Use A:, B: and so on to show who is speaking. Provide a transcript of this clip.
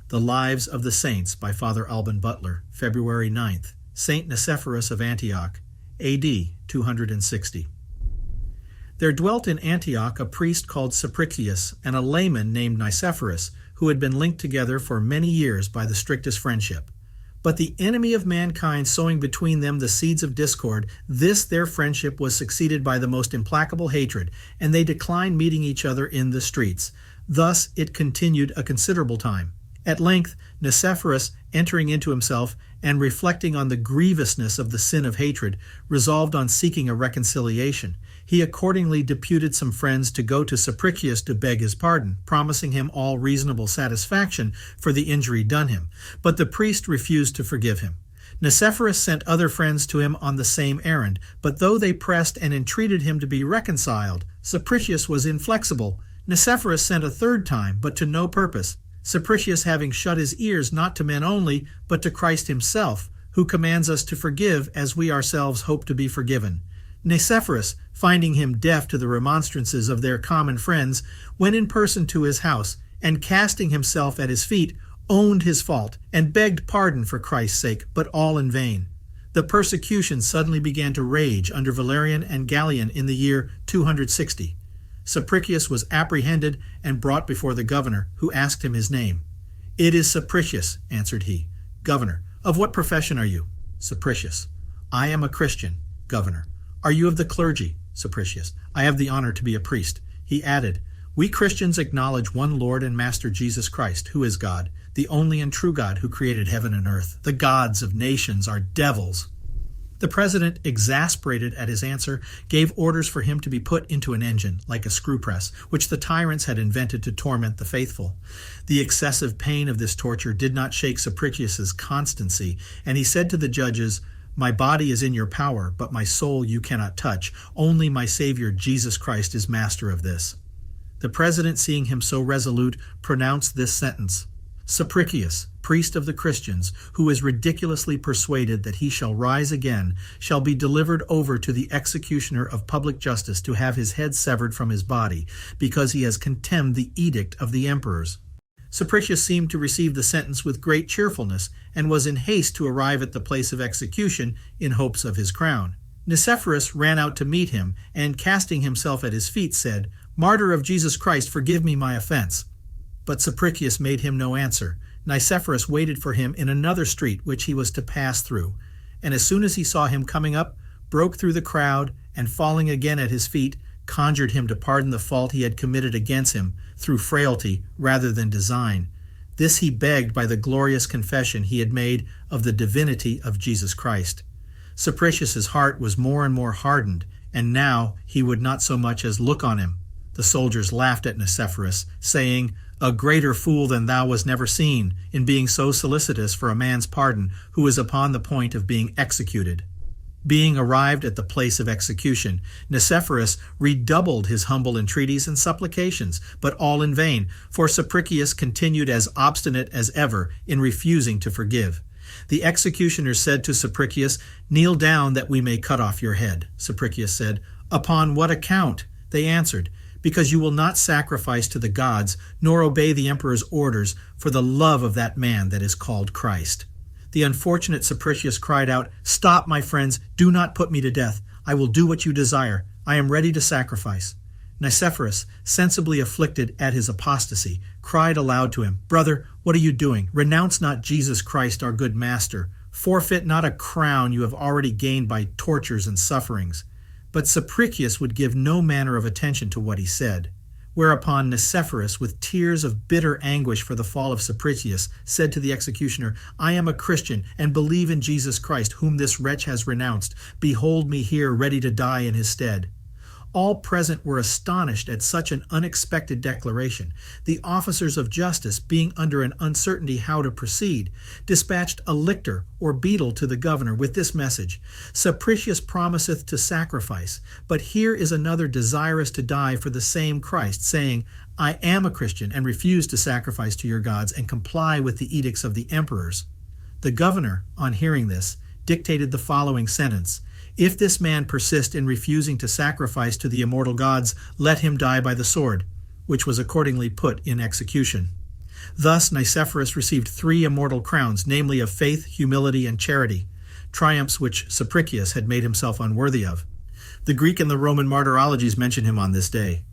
A: The Lives of the Saints by Father Alban Butler, February 9th. Saint Nicephorus of Antioch, A.D. 260. There dwelt in Antioch a priest called Cypricius and a layman named Nicephorus, who had been linked together for many years by the strictest friendship. But the enemy of mankind sowing between them the seeds of discord, this their friendship was succeeded by the most implacable hatred, and they declined meeting each other in the streets. Thus it continued a considerable time. At length, Nicephorus, entering into himself and reflecting on the grievousness of the sin of hatred, resolved on seeking a reconciliation. He accordingly deputed some friends to go to Cypricius to beg his pardon, promising him all reasonable satisfaction for the injury done him. But the priest refused to forgive him. Nicephorus sent other friends to him on the same errand, but though they pressed and entreated him to be reconciled, Cypricius was inflexible. Nicephorus sent a third time, but to no purpose. Cypricius having shut his ears not to men only, but to Christ himself, who commands us to forgive as we ourselves hope to be forgiven. Nicephorus, finding him deaf to the remonstrances of their common friends, went in person to his house, and casting himself at his feet, owned his fault, and begged pardon for Christ's sake, but all in vain. The persecution suddenly began to rage under Valerian and Gallienus in the year 260. Cypricius was apprehended and brought before the governor, who asked him his name. "It is Cypricius," answered he. "Governor, of what profession are you?" Cypricius. "I am a Christian." Governor. "Are you of the clergy?" Cypricius. "I have the honor to be a priest." He added, "We Christians acknowledge one Lord and Master Jesus Christ, who is God, the only and true God who created heaven and earth. The gods of nations are devils." The president, exasperated at his answer, gave orders for him to be put into an engine, like a screw press, which the tyrants had invented to torment the faithful. The excessive pain of this torture did not shake Cypricius's constancy, and he said to the judges, "My body is in your power, but my soul you cannot touch. Only my Savior Jesus Christ is master of this." The president, seeing him so resolute, pronounced this sentence: "Cypricius, priest of the Christians, who is ridiculously persuaded that he shall rise again, shall be delivered over to the executioner of public justice to have his head severed from his body, because he has contemned the edict of the emperors." Cypricius seemed to receive the sentence with great cheerfulness, and was in haste to arrive at the place of execution in hopes of his crown. Nicephorus ran out to meet him, and casting himself at his feet, said, "Martyr of Jesus Christ, forgive me my offense." But Cypricius made him no answer. Nicephorus waited for him in another street which he was to pass through, and as soon as he saw him coming up, broke through the crowd, and falling again at his feet, conjured him to pardon the fault he had committed against him through frailty rather than design. This he begged by the glorious confession he had made of the divinity of Jesus Christ. Cypricius's heart was more and more hardened, and now he would not so much as look on him. The soldiers laughed at Nicephorus, saying, "A greater fool than thou was never seen, in being so solicitous for a man's pardon who is upon the point of being executed." Being arrived at the place of execution, Nicephorus redoubled his humble entreaties and supplications, but all in vain, for Cypricius continued as obstinate as ever in refusing to forgive. The executioner said to Cypricius, "Kneel down that we may cut off your head." Cypricius said, "Upon what account?" They answered, "Because you will not sacrifice to the gods, nor obey the emperor's orders, for the love of that man that is called Christ." The unfortunate Cypricius cried out, "Stop, my friends, do not put me to death. I will do what you desire. I am ready to sacrifice." Nicephorus, sensibly afflicted at his apostasy, cried aloud to him, "Brother, what are you doing? Renounce not Jesus Christ, our good master. Forfeit not a crown you have already gained by tortures and sufferings." But Cypricius would give no manner of attention to what he said. Whereupon Nicephorus, with tears of bitter anguish for the fall of Cypricius, said to the executioner, "I am a Christian, and believe in Jesus Christ, whom this wretch has renounced. Behold me here, ready to die in his stead." All present were astonished at such an unexpected declaration. The officers of justice, being under an uncertainty how to proceed, dispatched a lictor or beadle to the governor with this message: "Cypricius promiseth to sacrifice, but here is another desirous to die for the same Christ, saying, I am a Christian, and refuse to sacrifice to your gods and comply with the edicts of the emperors." The governor, on hearing this, dictated the following sentence: "If this man persist in refusing to sacrifice to the immortal gods, let him die by the sword," which was accordingly put in execution. Thus, Nicephorus received 3 immortal crowns, namely of faith, humility, and charity, triumphs which Sapricius had made himself unworthy of. The Greek and the Roman martyrologies mention him on this day.